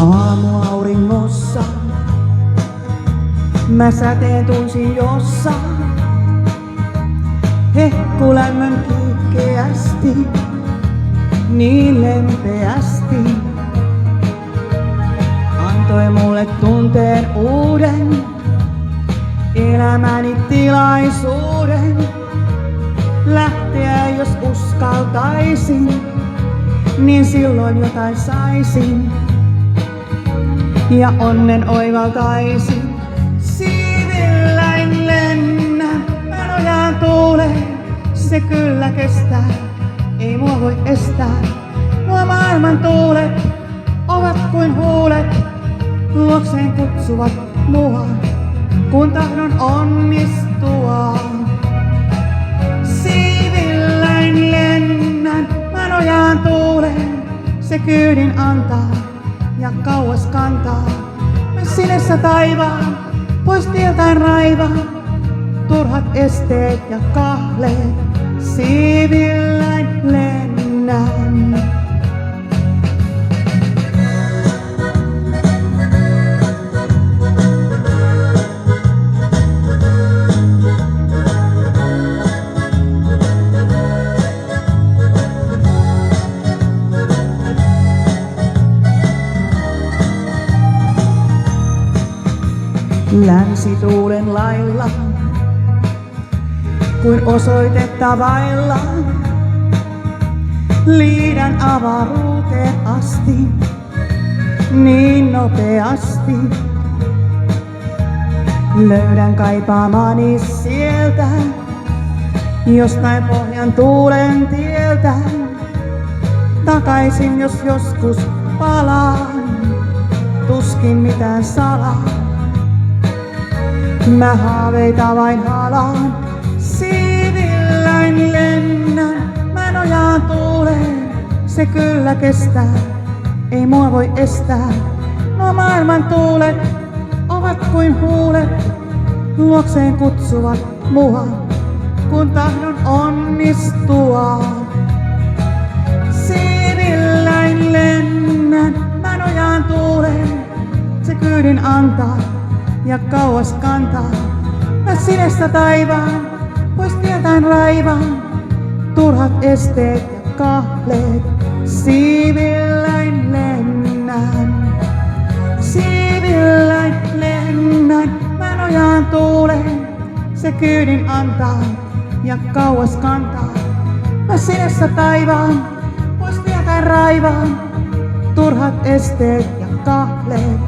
Aamuauringossa mä säteen tunsin jossain, hehkulämmön kiihkeästi, niin lempeästi. Antoi mulle tunteen uuden, elämäni tilaisuuden. Lähteä jos uskaltaisin, niin silloin jotain saisin. Ja onnen oivaltaisin. Siivilläin lennän, mä nojaan tuuleen. Se kyllä kestää, ei mua voi estää. Nuo maailman tuulet ovat kuin huulet, luokseen kutsuvat mua, kun tahdon onnistua. Siivilläin lennän, mä nojaan tuuleen. Se kyydin antaa ja kauas kantaa. Mä sinessä taivaan, pois tieltään raivaan. Turhat esteet ja kahleet, siivilläin lennän. Länsituulen lailla, kuin osoitetta vailla, liidän avaruuteen asti, niin nopeasti. Löydän kaipaamani sieltä, jostain pohjan tuulen tieltä. Takaisin jos joskus palaan, tuskin mitään salaa. Mä haaveita vain halaan, siivilläin lennän. Mä nojaan tuuleen, se kyllä kestää, ei mua voi estää. Nuo maailman tuulet ovat kuin huulet, luokseen kutsuvat mua, kun tahdon onnistua. Siivilläin lennän, mä nojaan tuuleen. Se kyydin antaa ja kauas kantaa. Mä sinestä taivaan, pois tieltään raivaan. Turhat esteet ja kahleet, siivilläin lennän. Siivilläin lennän, mä nojaan tuuleen. Se kyydin antaa ja kauas kantaa. Mä sinestä taivaan, pois tieltään raivaan. Turhat esteet ja kahleet,